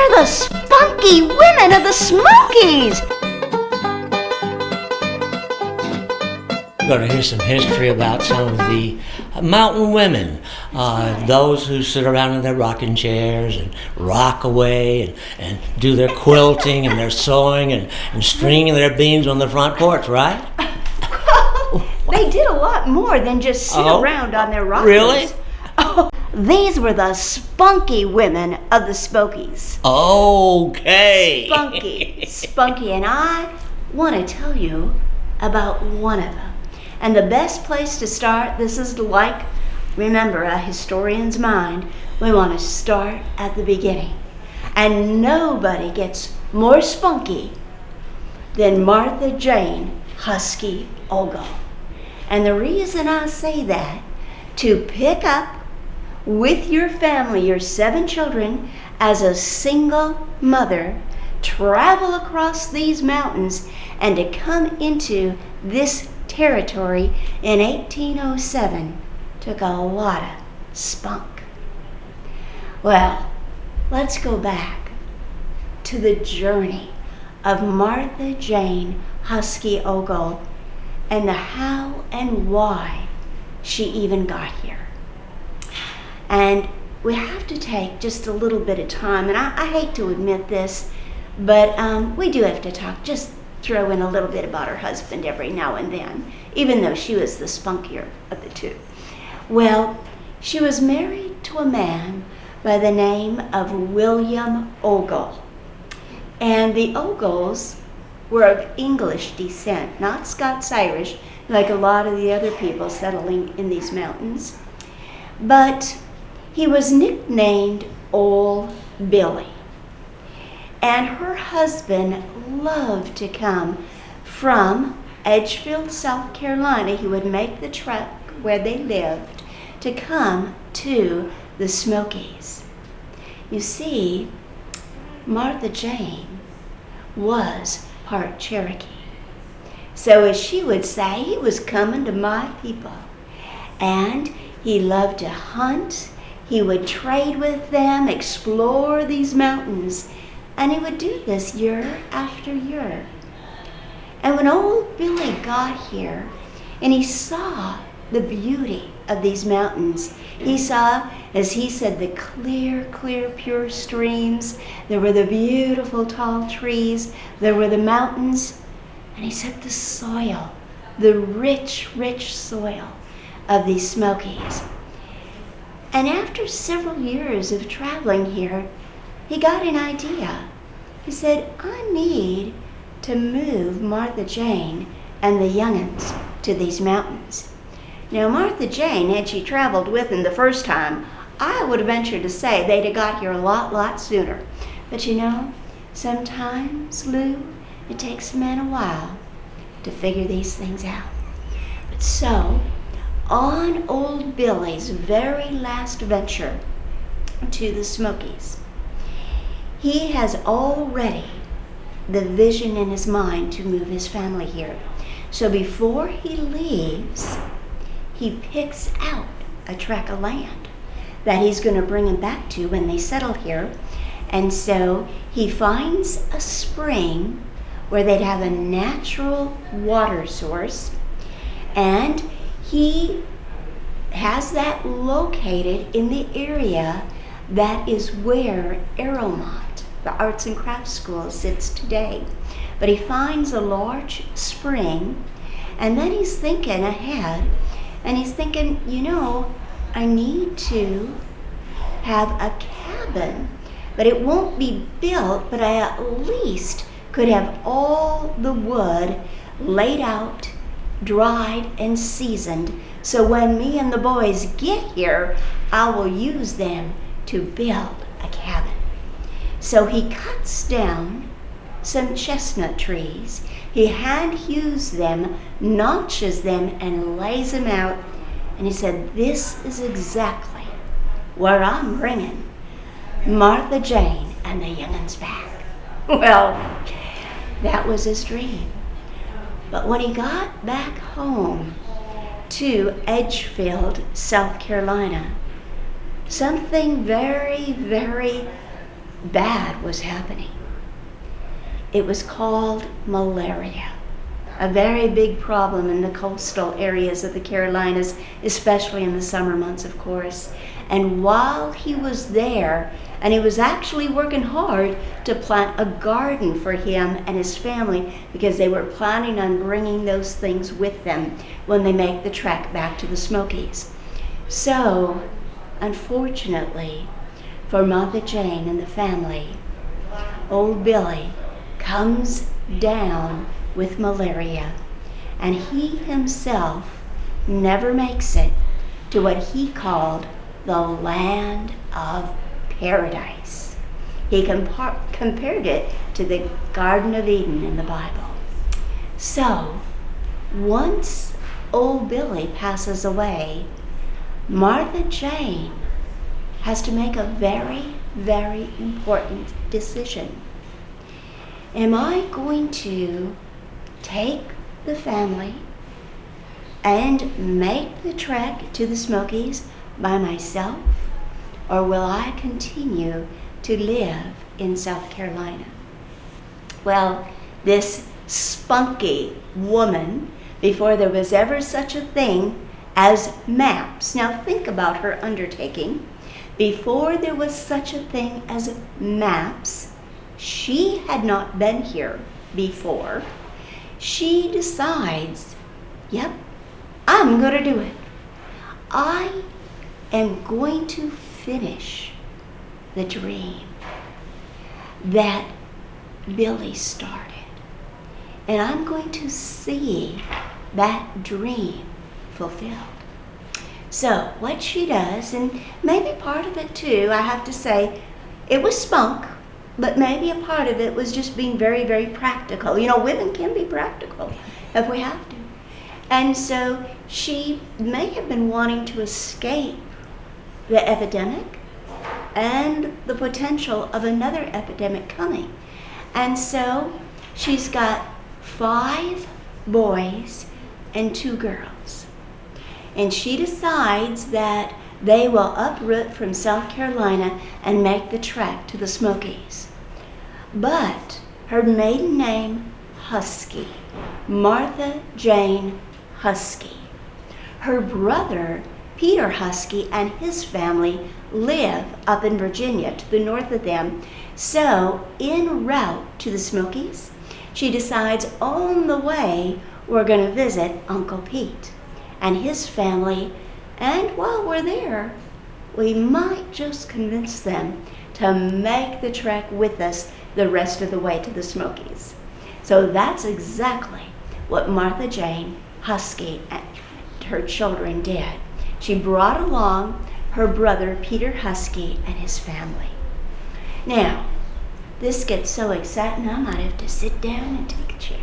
They're the spunky women of the Smokies! We're going to hear some history about some of the mountain women, those who sit around in their rocking chairs and rock away and do their quilting and their sewing and stringing their beans on the front porch, right? They did a lot more than just sit around on their rockers. Really? Oh, these were the spunky women of the Smokies. Okay. Spunky, and I want to tell you about one of them. And the best place to start, this is like, remember, a historian's mind, we want to start at the beginning. And nobody gets more spunky than Martha Jane Huskey Ogle. And the reason I say that, to pick up with your family, your 7 children, as a single mother, travel across these mountains, and to come into this territory in 1807 took a lot of spunk. Well, let's go back to the journey of Martha Jane Huskey Ogle and the how and why she even got here. And we have to take just a little bit of time, and I hate to admit this, but we do have to talk, just throw in a little bit about her husband every now and then, even though she was the spunkier of the two. Well, she was married to a man by the name of William Ogle. And the Ogles were of English descent, not Scots-Irish, like a lot of the other people settling in these mountains. But he was nicknamed Old Billy. And her husband loved to come from Edgefield, South Carolina. He would make the trek where they lived to come to the Smokies. You see, Martha Jane was part Cherokee. So as she would say, he was coming to my people. And he loved to hunt. He would trade with them, explore these mountains. And he would do this year after year. And when old Billy got here and he saw the beauty of these mountains, he saw, as he said, the clear, pure streams. There were the beautiful tall trees. There were the mountains. And he said the soil, the rich soil of these Smokies. And after several years of traveling here, he got an idea. He said, I need to move Martha Jane and the young'uns to these mountains. Now, Martha Jane, had she traveled with him the first time, I would venture to say they'd have got here a lot sooner. But you know, sometimes, Lou, it takes men a while to figure these things out. But so, on old Billy's very last venture to the Smokies, he has already the vision in his mind to move his family here. So before he leaves, he picks out a tract of land that he's going to bring them back to when they settle here. And so he finds a spring where they'd have a natural water source, and he has that located in the area that is where Aeromont, the Arts and Crafts School, sits today. But he finds a large spring, and then he's thinking ahead, and he's thinking, you know, I need to have a cabin, but it won't be built, but I at least could have all the wood laid out, dried, and seasoned, so when me and the boys get here, I will use them to build a cabin. So he cuts down some chestnut trees, he hand hews them, notches them, and lays them out, and he said, this is exactly where I'm bringing Martha Jane and the young'uns back. Well, that was his dream. But when he got back home to Edgefield, South Carolina, something very bad was happening. It was called malaria, a very big problem in the coastal areas of the Carolinas, especially in the summer months, of course. And while he was there, and he was actually working hard to plant a garden for him and his family, because they were planning on bringing those things with them when they make the trek back to the Smokies. So, unfortunately, for Mother Jane and the family, old Billy comes down with malaria, and he himself never makes it to what he called the land of paradise. He compared it to the Garden of Eden in the Bible. So, once old Billy passes away, Martha Jane has to make a very, very important decision. Am I going to take the family and make the trek to the Smokies by myself, or will I continue to live in South Carolina? Well, this spunky woman, before there was ever such a thing as maps. Now think about her undertaking. Before there was such a thing as maps, she had not been here before. She decides, yep, I'm going to do it. I am going to finish the dream that Billy started. And I'm going to see that dream fulfilled. So what she does, and maybe part of it too, I have to say, it was spunk, but maybe a part of it was just being very, very practical. You know, women can be practical if we have to. And so she may have been wanting to escape the epidemic and the potential of another epidemic coming. And so she's got 5 boys and 2 girls. And she decides that they will uproot from South Carolina and make the trek to the Smokies. But her maiden name, Huskey, Martha Jane Huskey. Her brother, Peter Huskey, and his family live up in Virginia to the north of them. So, en route to the Smokies, she decides on the way we're going to visit Uncle Pete and his family, and while we're there, we might just convince them to make the trek with us the rest of the way to the Smokies. So that's exactly what Martha Jane Huskey and her children did. She brought along her brother Peter Huskey and his family. Now, this gets so exciting I might have to sit down and take a chair.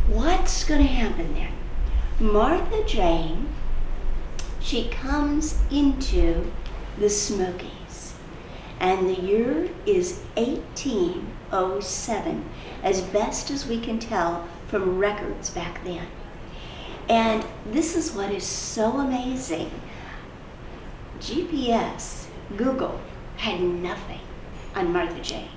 What's going to happen then? Martha Jane, she comes into the Smokies, and the year is 1807, as best as we can tell from records back then. And this is what is so amazing. GPS, Google, had nothing on Martha Jane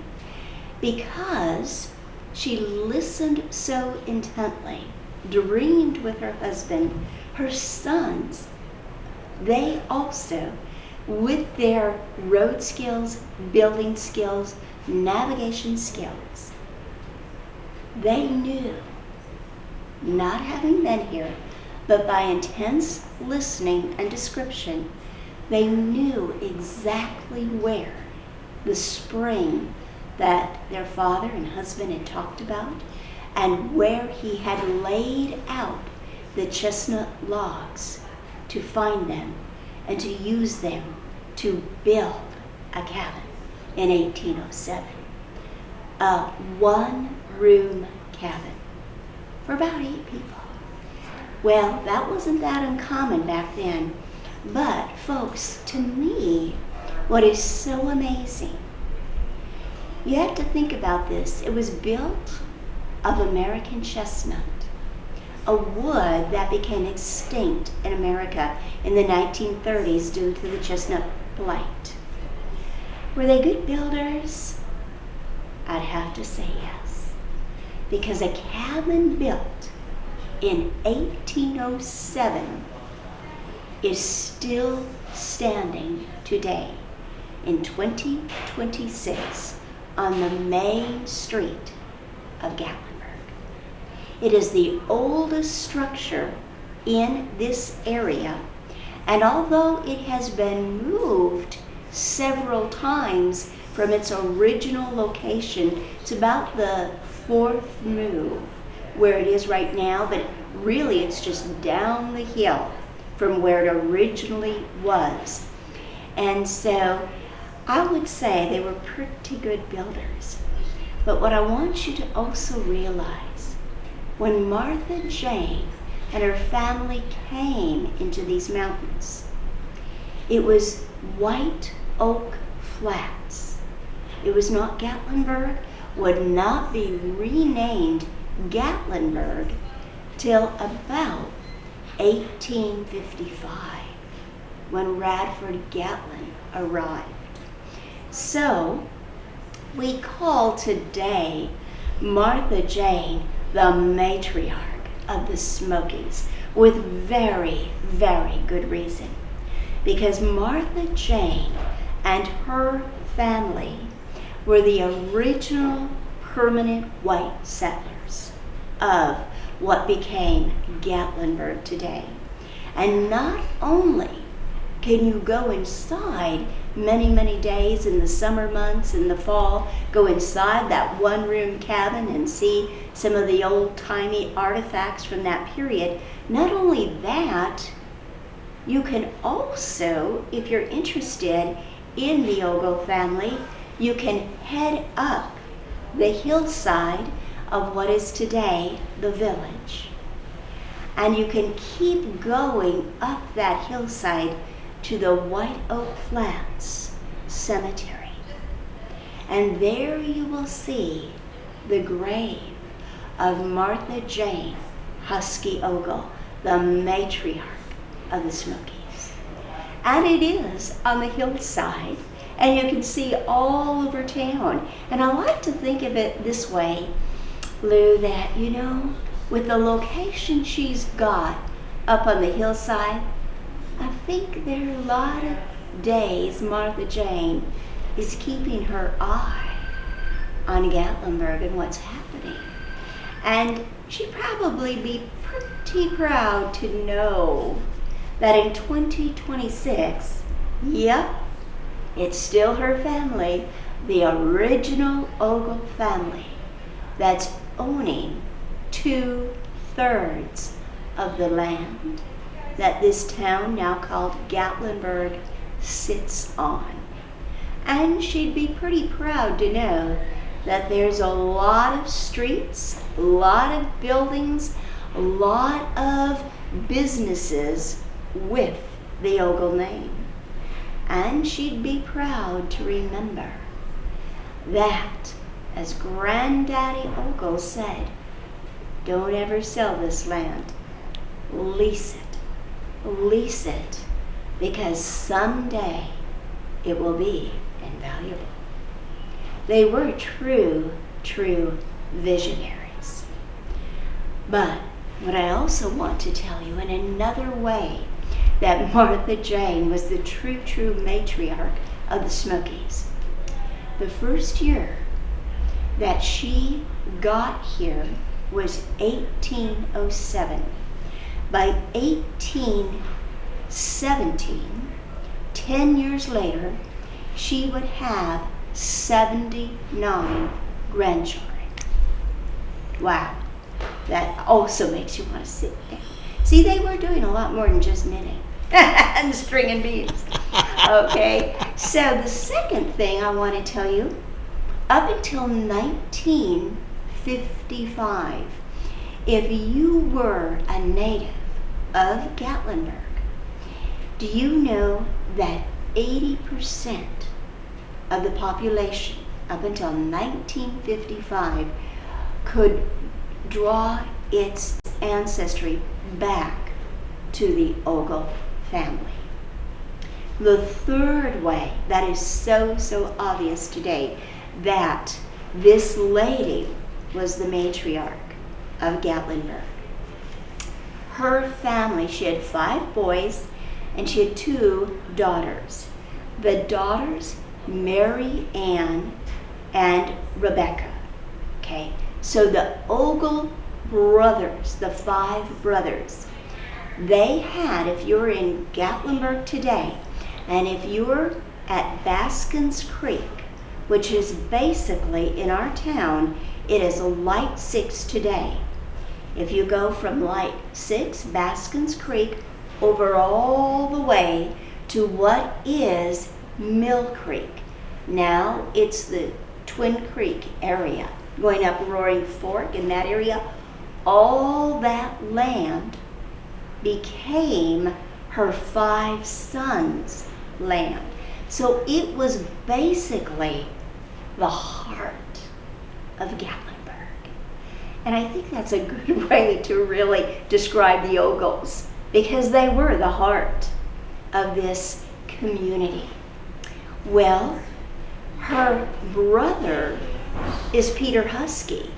because she listened so intently, dreamed with her husband, her sons. They also, with their road skills, building skills, navigation skills, they knew, not having been here, but by intense listening and description, they knew exactly where the spring that their father and husband had talked about, and where he had laid out the chestnut logs to find them and to use them to build a cabin in 1807. A 1-room cabin for about 8 people. Well, that wasn't that uncommon back then. But folks, to me, what is so amazing, you have to think about this. It was built of American chestnut, a wood that became extinct in America in the 1930s due to the chestnut blight. Were they good builders? I'd have to say yes, because a cabin built in 1807 is still standing today in 2026 on the main street of Gatlinburg. It is the oldest structure in this area, and although it has been moved several times from its original location, it's about the fourth move where it is right now, but really it's just down the hill from where it originally was. And so I would say they were pretty good builders. But what I want you to also realize, when Martha Jane and her family came into these mountains, it was White Oak Flats. It was not Gatlinburg, would not be renamed Gatlinburg till about 1855, when Radford Gatlin arrived. So we call today Martha Jane the matriarch of the Smokies, with very, very good reason. Because Martha Jane and her family were the original permanent white settlers of what became Gatlinburg today. And not only can you go inside many, many days in the summer months, in the fall, go inside that one-room cabin and see some of the old-timey artifacts from that period. Not only that, you can also, if you're interested in the Ogle family, you can head up the hillside of what is today the village. And you can keep going up that hillside to the White Oak Flats Cemetery. And there you will see the grave of Martha Jane Huskey Ogle, the matriarch of the Smokies. And it is on the hillside, and you can see all over town. And I like to think of it this way, Lou, that, you know, with the location she's got up on the hillside, I think there are a lot of days Martha Jane is keeping her eye on Gatlinburg and what's happening. And she'd probably be pretty proud to know that in 2026, yep, it's still her family, the original Ogle family, that's owning 2/3 of the land that this town, now called Gatlinburg, sits on. And she'd be pretty proud to know that there's a lot of streets, a lot of buildings, a lot of businesses with the Ogle name. And she'd be proud to remember that, as Granddaddy Ogle said, don't ever sell this land. Lease it. Lease it, because someday it will be invaluable. They were true visionaries. But what I also want to tell you in another way that Martha Jane was the true matriarch of the Smokies. The first year that she got here was 1807. By 1817, 10 years later, she would have 79 grandchildren. Wow, that also makes you want to sit down. See, they were doing a lot more than just knitting and stringing beads. Okay, so the second thing I want to tell you, up until 1955, if you were a native of Gatlinburg, do you know that 80% of the population up until 1955 could draw its ancestry back to the Ogle family? The third way that is so obvious today, that this lady was the matriarch of Gatlinburg. Her family, she had 5 boys and she had 2 daughters. The daughters, Mary Ann and Rebecca. Okay, so the Ogle brothers, the 5 brothers, they had, if you're in Gatlinburg today, and if you're at Baskin's Creek, which is basically in our town, it is a Light 6 today. If you go from Light 6, Baskin's Creek, over all the way to what is Mill Creek. Now it's the Twin Creek area, going up Roaring Fork in that area. All that land became her 5 sons' land. So it was basically the heart of Gatlinburg. And I think that's a good way to really describe the Ogles, because they were the heart of this community. Well, her brother is Peter Huskey.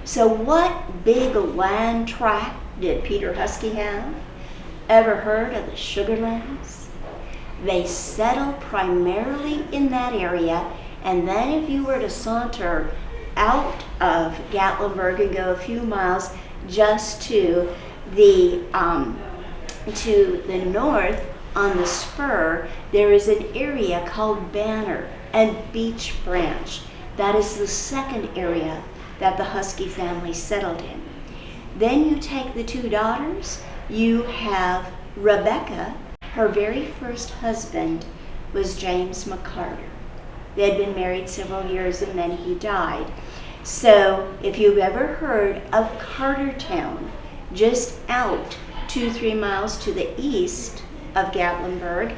So what big land tract did Peter Huskey have? Ever heard of the Sugarlands? They settled primarily in that area, and then if you were to saunter out of Gatlinburg and go a few miles just to the north on the spur, there is an area called Banner and Beach Branch. That is the second area that the Huskey family settled in. Then you take the 2 daughters. You have Rebecca. Her very first husband was James McCarter. They had been married several years and then he died. So if you've ever heard of Cartertown, just out 2-3 miles to the east of Gatlinburg,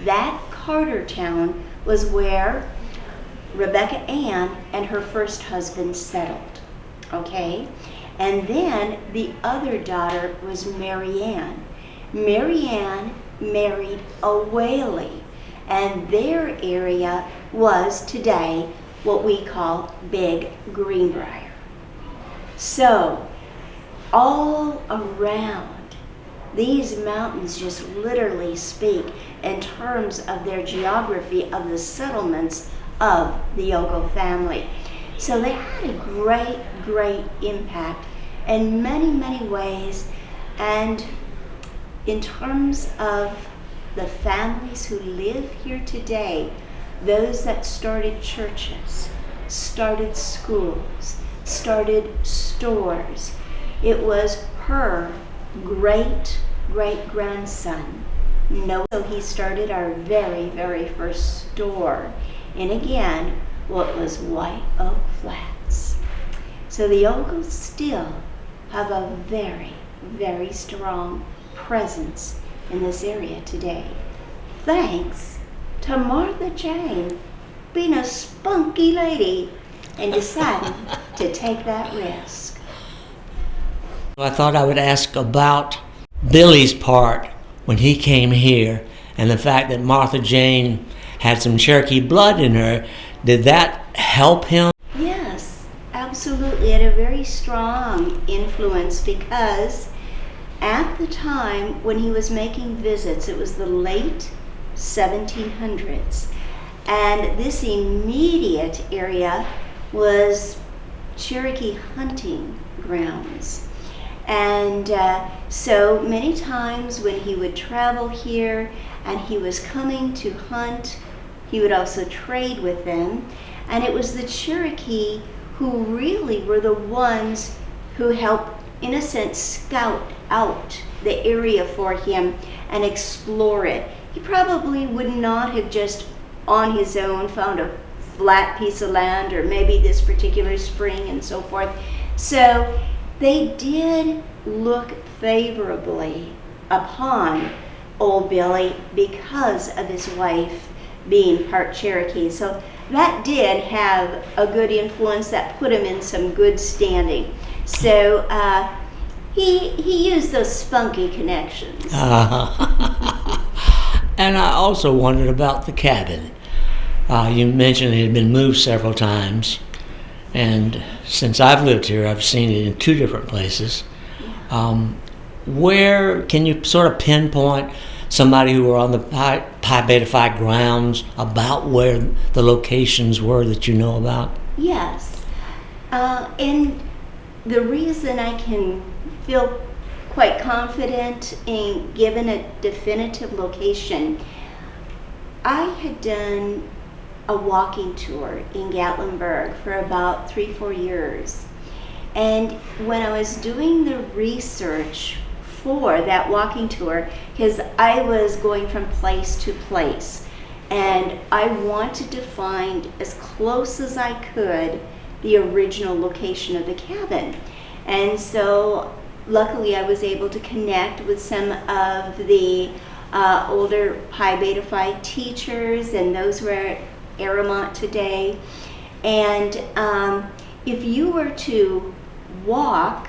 that Cartertown was where Rebecca Ann and her first husband settled. Okay? And then the other daughter was Mary Ann. Mary Ann married a Whaley, and their area was today what we call Big Greenbrier. So all around, these mountains just literally speak in terms of their geography of the settlements of the Ogle family. So they had a great impact in many ways. And in terms of the families who live here today, those that started churches, started schools, started stores, it was her great-grandson. No, so he started our very first store. And again, what was White Oak Flats. So the Ogles still have a very strong presence in this area today. Thanks to Martha Jane being a spunky lady and deciding to take that risk. I thought I would ask about Billy's part when he came here, and the fact that Martha Jane had some Cherokee blood in her. Did that help him? Yes, absolutely. It had a very strong influence, because at the time when he was making visits, it was the late 1700s, and this immediate area was Cherokee hunting grounds. And so many times when he would travel here and he was coming to hunt, he would also trade with them. And it was the Cherokee who really were the ones who helped, in a sense, scout out the area for him and explore it. He probably would not have just on his own found a flat piece of land or maybe this particular spring and so forth. So they did look favorably upon old Billy because of his wife being part Cherokee. So that did have a good influence that put him in some good standing. So he used those spunky connections. And I also wondered about the cabin. You mentioned it had been moved several times, and since I've lived here, I've seen it in 2 different places. Where can you sort of pinpoint somebody who were on the Pi Beta Phi grounds about where the locations were that you know about? Yes. And the reason I can feel quite confident in giving a definitive location, I had done a walking tour in Gatlinburg for about 3-4 years. And when I was doing the research for that walking tour, because I was going from place to place, and I wanted to find as close as I could the original location of the cabin. And so luckily I was able to connect with some of the older Pi Beta Phi teachers and those who are at Aramont today. And if you were to walk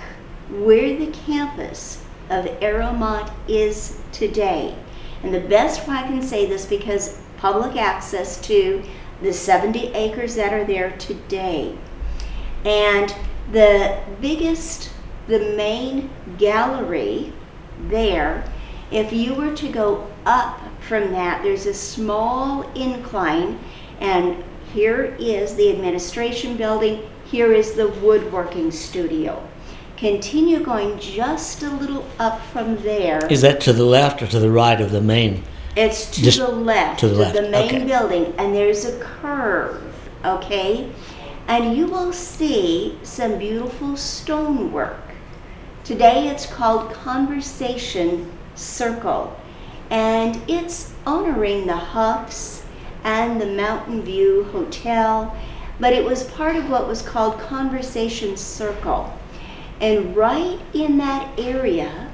where the campus of Aramont is today, and the best way I can say this because public access to the 70 acres that are there today, and the main gallery there, if you were to go up from that, there's a small incline, and here is the administration building, here is the woodworking studio. Continue going just a little up from there. Is that to the left or to the right of the main? It's to the left, to the main okay. building, and there's a curve, okay? And you will see some beautiful stonework. Today it's called Conversation Circle, and it's honoring the Huffs and the Mountain View Hotel, but it was part of what was called Conversation Circle. And right in that area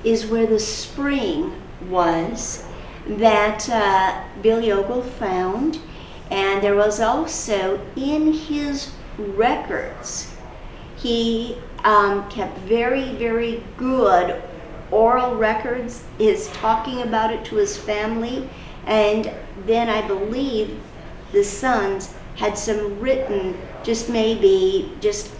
is where the spring was that Billy Ogle found, and there was also in his records, he kept very, very good oral records, is talking about it to his family, and then I believe the sons had some written, just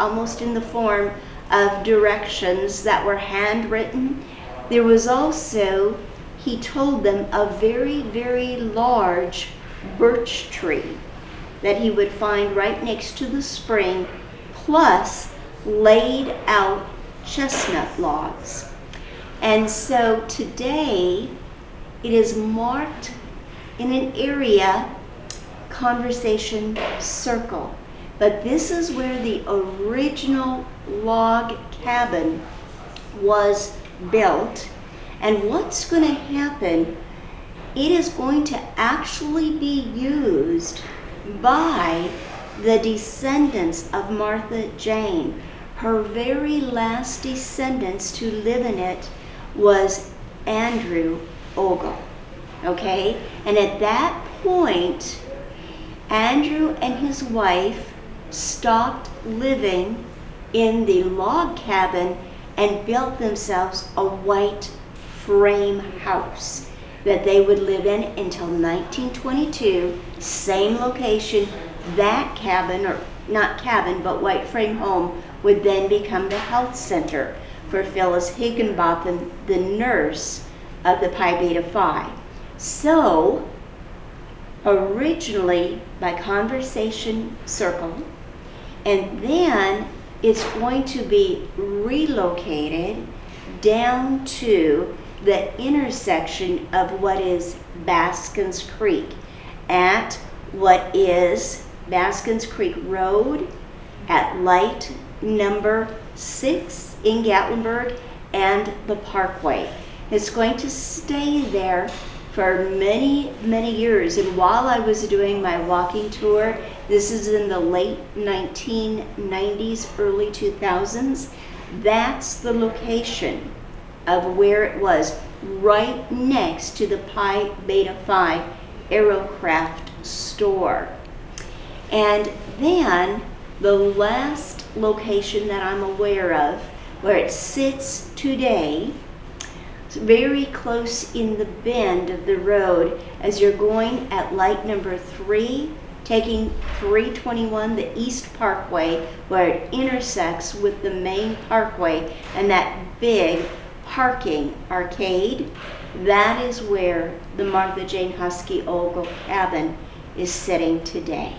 almost in the form of directions that were handwritten. There was also, he told them, a very, very large birch tree that he would find right next to the spring, plus laid out chestnut logs. And so today it is marked in an area, Conversation Circle. But this is where the original log cabin was built. And what's going to happen, it is going to actually be used by the descendants of Martha Jane. Her very last descendants to live in it was Andrew Ogle, okay? And at that point, Andrew and his wife stopped living in the log cabin and built themselves a white frame house that they would live in until 1922, same location. That cabin, or not cabin, but white frame home, would then become the health center for Phyllis Higginbotham, the nurse of the Pi Beta Phi. So, originally by Conversation Circle, and then it's going to be relocated down to the intersection of what is Baskins Creek at what is Baskins Creek Road, at light number 6 in Gatlinburg, and the Parkway. It's going to stay there for many, many years. And while I was doing my walking tour, this is in the late 1990s, early 2000s, that's the location of where it was, right next to the Pi Beta Phi Aerocraft store. And then the last location that I'm aware of where it sits today, very close in the bend of the road as you're going at light number 3, taking 321, the East Parkway, where it intersects with the main parkway and that big parking arcade. That is where the Martha Jane Huskey Ogle Cabin is sitting today.